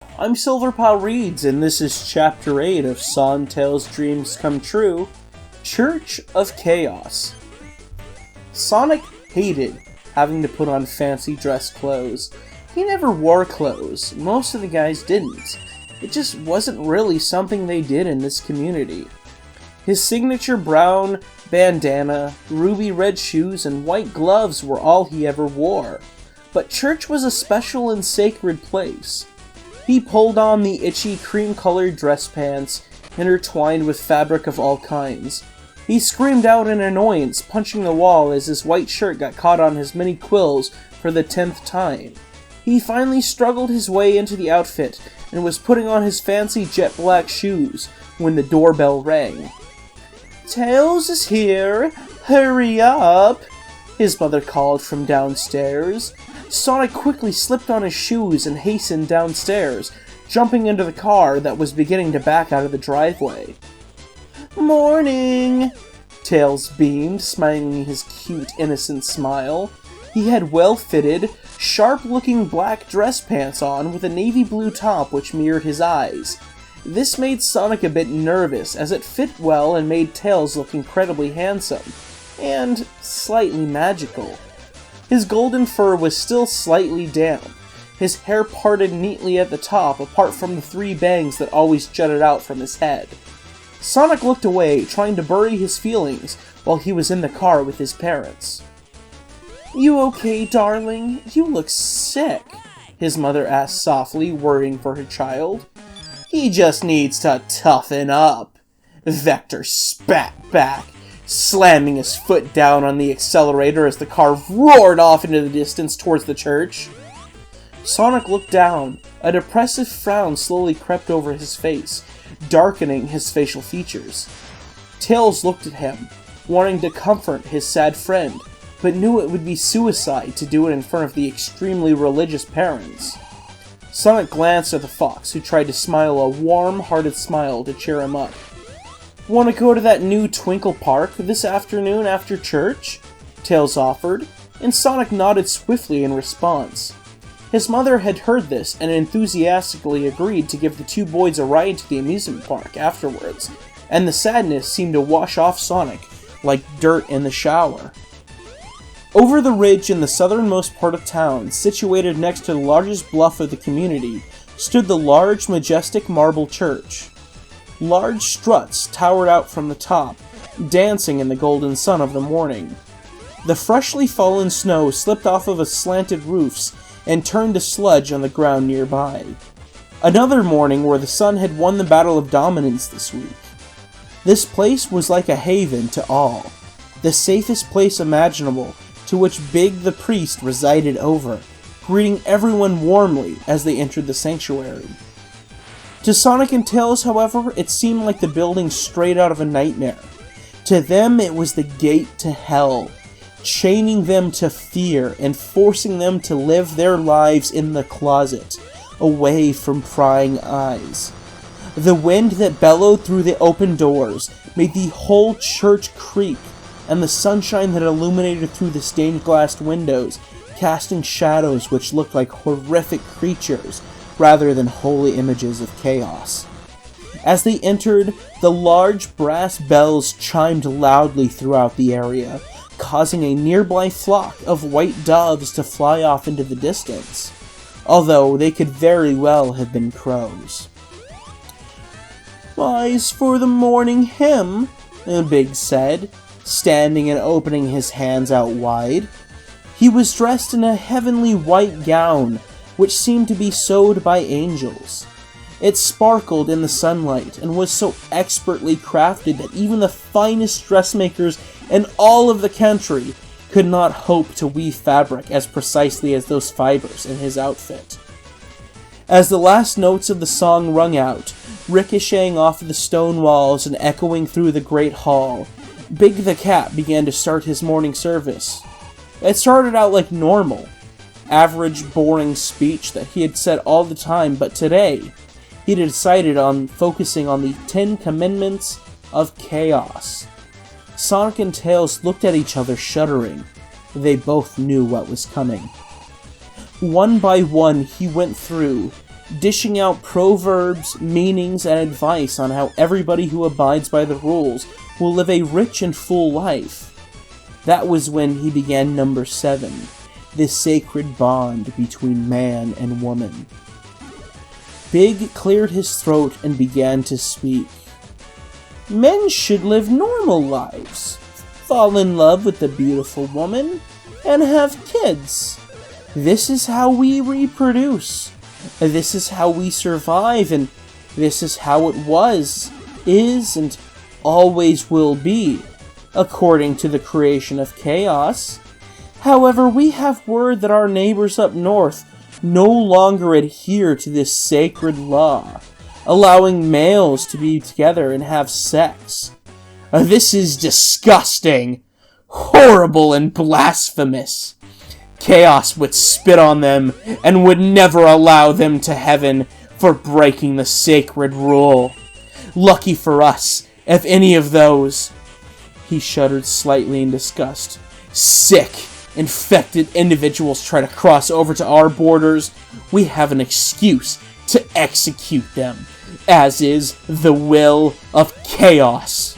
I'm Silverpaw Reads, and this is Chapter 8 of Sontails Dreams Come True, Church of Chaos. Sonic hated having to put on fancy dress clothes. He never wore clothes. Most of the guys didn't. It just wasn't really something they did in this community. His signature brown bandana, ruby red shoes, and white gloves were all he ever wore. But church was a special and sacred place. He pulled on the itchy cream-colored dress pants, intertwined with fabric of all kinds. He screamed out in annoyance, punching the wall as his white shirt got caught on his many quills for the 10th time. He finally struggled his way into the outfit and was putting on his fancy jet black shoes when the doorbell rang. "Tails is here! Hurry up!" his mother called from downstairs. Sonic quickly slipped on his shoes and hastened downstairs, jumping into the car that was beginning to back out of the driveway. "Morning!" Tails beamed, smiling his cute, innocent smile. He had well-fitted, sharp-looking black dress pants on with a navy blue top which mirrored his eyes. This made Sonic a bit nervous, as it fit well and made Tails look incredibly handsome, and slightly magical. His golden fur was still slightly damp, his hair parted neatly at the top apart from the 3 bangs that always jutted out from his head. Sonic looked away, trying to bury his feelings while he was in the car with his parents. "You okay, darling? You look sick," his mother asked softly, worrying for her child. "He just needs to toughen up," Vector spat back, slamming his foot down on the accelerator as the car roared off into the distance towards the church. Sonic looked down. A depressive frown slowly crept over his face, darkening his facial features. Tails looked at him, wanting to comfort his sad friend, but knew it would be suicide to do it in front of the extremely religious parents. Sonic glanced at the fox, who tried to smile a warm-hearted smile to cheer him up. "Want to go to that new Twinkle Park this afternoon after church?" Tails offered, and Sonic nodded swiftly in response. His mother had heard this and enthusiastically agreed to give the 2 boys a ride to the amusement park afterwards, and the sadness seemed to wash off Sonic like dirt in the shower. Over the ridge in the southernmost part of town, situated next to the largest bluff of the community, stood the large, majestic marble church. Large struts towered out from the top, dancing in the golden sun of the morning. The freshly fallen snow slipped off of its slanted roofs and turned to sludge on the ground nearby. Another morning where the sun had won the battle of dominance this week. This place was like a haven to all, the safest place imaginable, to which Big the Priest resided over, greeting everyone warmly as they entered the sanctuary. To Sonic and Tails, however, it seemed like the building straight out of a nightmare. To them, it was the gate to hell, chaining them to fear and forcing them to live their lives in the closet, away from prying eyes. The wind that bellowed through the open doors made the whole church creak, and the sunshine that illuminated through the stained-glass windows, casting shadows which looked like horrific creatures, rather than holy images of chaos. As they entered, the large brass bells chimed loudly throughout the area, causing a nearby flock of white doves to fly off into the distance, although they could very well have been crows. "Rise for the morning hymn," Big said, standing and opening his hands out wide. He was dressed in a heavenly white gown, which seemed to be sewed by angels. It sparkled in the sunlight and was so expertly crafted that even the finest dressmakers in all of the country could not hope to weave fabric as precisely as those fibers in his outfit. As the last notes of the song rung out, ricocheting off the stone walls and echoing through the great hall, Big the Cat began to start his morning service. It started out like normal, average, boring speech that he had said all the time, but today, he had decided on focusing on the 10 Commandments of Chaos. Sonic and Tails looked at each other shuddering. They both knew what was coming. One by one he went through, dishing out proverbs, meanings, and advice on how everybody who abides by the rules will live a rich and full life. That was when he began number 7, this sacred bond between man and woman. Big cleared his throat and began to speak. Men should live normal lives, fall in love with a beautiful woman, and have kids. This is how we reproduce. This is how we survive, and this is how it was, is, and always will be, according to the creation of chaos. However, we have word that our neighbors up north no longer adhere to this sacred law, allowing males to be together and have sex. This is disgusting, horrible, and blasphemous. Chaos would spit on them and would never allow them to heaven for breaking the sacred rule. Lucky for us, if any of those... He shuddered slightly in disgust. Sick, infected individuals try to cross over to our borders, we have an excuse to execute them, as is the will of chaos.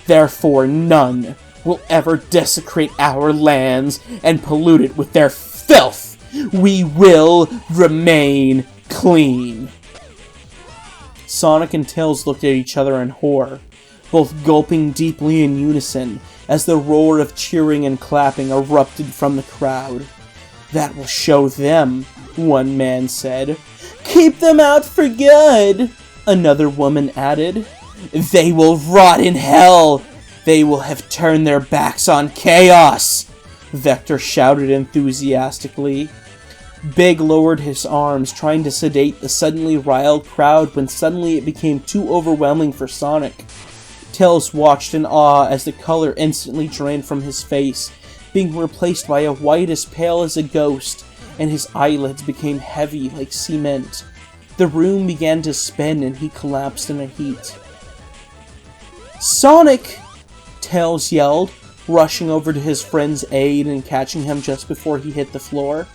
Therefore, none will ever desecrate our lands and pollute it with their filth. We will remain clean. Sonic and Tails looked at each other in horror, both gulping deeply in unison as the roar of cheering and clapping erupted from the crowd. That will show them, one man said. Keep them out for good, another woman added. They will rot in hell. They will have turned their backs on chaos, Vector shouted enthusiastically. Big lowered his arms, trying to sedate the suddenly riled crowd when suddenly it became too overwhelming for Sonic. Tails watched in awe as the color instantly drained from his face, being replaced by a white as pale as a ghost, and his eyelids became heavy like cement. The room began to spin and he collapsed in a heap. Sonic! Tails yelled, rushing over to his friend's aid and catching him just before he hit the floor.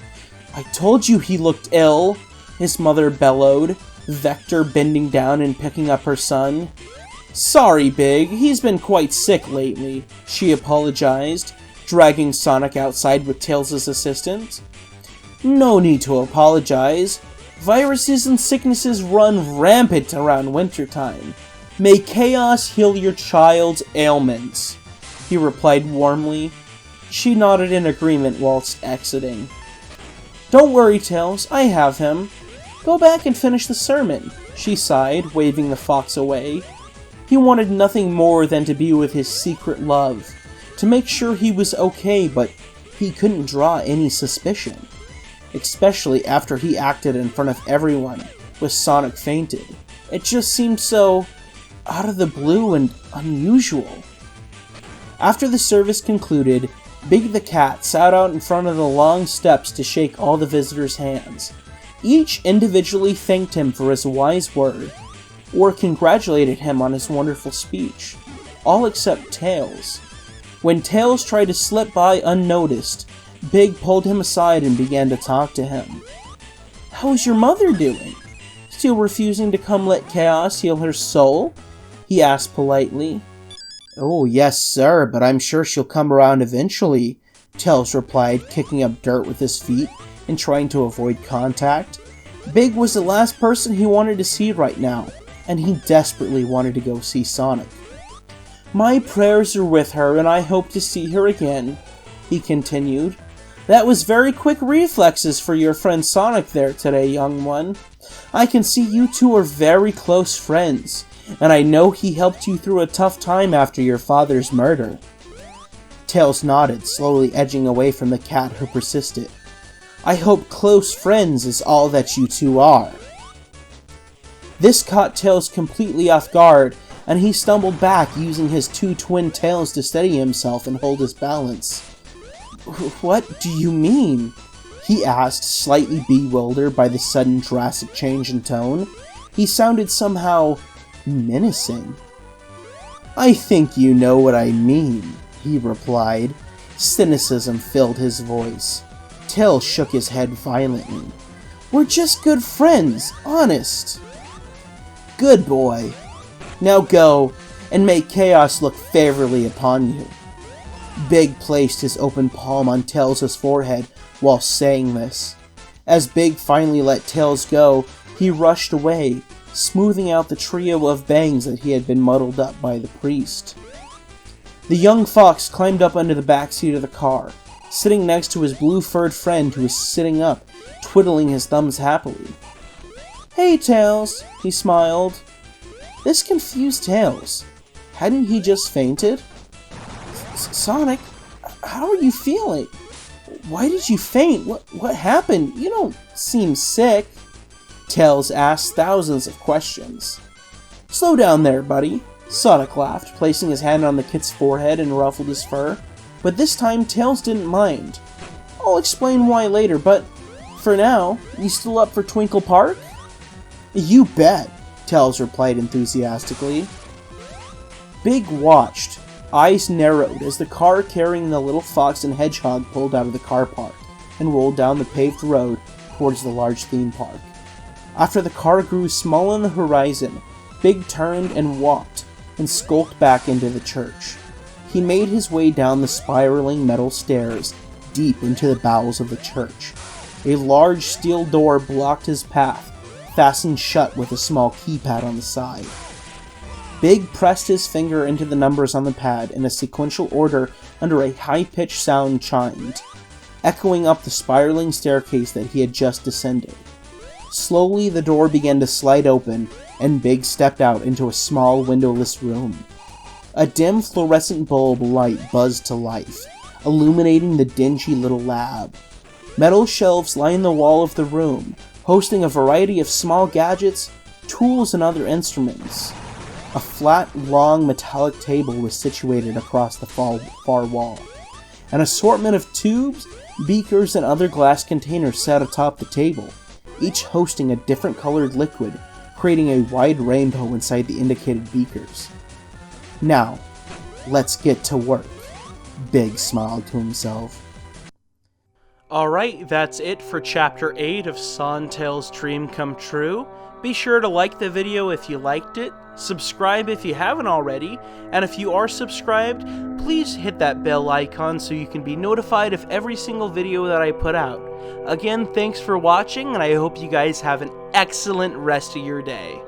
I told you he looked ill, his mother bellowed, Vector bending down and picking up her son. Sorry, Big, he's been quite sick lately, she apologized, dragging Sonic outside with Tails' assistant. No need to apologize. Viruses and sicknesses run rampant around wintertime. May chaos heal your child's ailments, he replied warmly. She nodded in agreement whilst exiting. Don't worry, Tails, I have him. Go back and finish the sermon, she sighed, waving the fox away. He wanted nothing more than to be with his secret love, to make sure he was okay, but he couldn't draw any suspicion. Especially after he acted in front of everyone, with Sonic fainted. It just seemed so out of the blue and unusual. After the service concluded, Big the Cat sat out in front of the long steps to shake all the visitors' hands. Each individually thanked him for his wise word, or congratulated him on his wonderful speech, all except Tails. When Tails tried to slip by unnoticed, Big pulled him aside and began to talk to him. How's your mother doing? Still refusing to come let chaos heal her soul? He asked politely. Oh, yes, sir, but I'm sure she'll come around eventually, Tails replied, kicking up dirt with his feet and trying to avoid contact. Big was the last person he wanted to see right now, and he desperately wanted to go see Sonic. My prayers are with her, and I hope to see her again, he continued. That was very quick reflexes for your friend Sonic there today, young one. I can see you two are very close friends, and I know he helped you through a tough time after your father's murder. Tails nodded, slowly edging away from the cat who persisted. I hope close friends is all that you two are. This caught Tails completely off guard, and he stumbled back using his two twin tails to steady himself and hold his balance. What do you mean? He asked, slightly bewildered by the sudden drastic change in tone. He sounded somehow menacing. I think you know what I mean, he replied. Cynicism filled his voice. Tails shook his head violently. We're just good friends, honest. Good boy. Now go, and make chaos look favorably upon you. Big placed his open palm on Tails' forehead while saying this. As Big finally let Tails go, he rushed away, smoothing out the trio of bangs that he had been muddled up by the priest. The young fox climbed up under the back seat of the car, sitting next to his blue-furred friend who was sitting up, twiddling his thumbs happily. "Hey, Tails," he smiled. This confused Tails. Hadn't he just fainted? "Sonic, how are you feeling? Why did you faint? What happened? You don't seem sick." Tails asked thousands of questions. "Slow down there, buddy," Sonic laughed, placing his hand on the kid's forehead and ruffled his fur. But this time, Tails didn't mind. "I'll explain why later, but for now, you still up for Twinkle Park?" "You bet," Tails replied enthusiastically. Big watched, eyes narrowed, as the car carrying the little fox and hedgehog pulled out of the car park and rolled down the paved road towards the large theme park. After the car grew small on the horizon, Big turned and walked and skulked back into the church. He made his way down the spiraling metal stairs deep into the bowels of the church. A large steel door blocked his path, fastened shut with a small keypad on the side. Big pressed his finger into the numbers on the pad in a sequential order under a high-pitched sound chimed, echoing up the spiraling staircase that he had just descended. Slowly, the door began to slide open, and Big stepped out into a small, windowless room. A dim fluorescent bulb light buzzed to life, illuminating the dingy little lab. Metal shelves lined the wall of the room, hosting a variety of small gadgets, tools, and other instruments. A flat, long, metallic table was situated across the far wall. An assortment of tubes, beakers, and other glass containers sat atop the table, each hosting a different colored liquid, creating a wide rainbow inside the indicated beakers. "Now, let's get to work," Big smiled to himself. Alright, that's it for Chapter 8 of Sontails' Dream Come True. Be sure to like the video if you liked it, subscribe if you haven't already, and if you are subscribed, please hit that bell icon so you can be notified of every single video that I put out. Again, thanks for watching, and I hope you guys have an excellent rest of your day.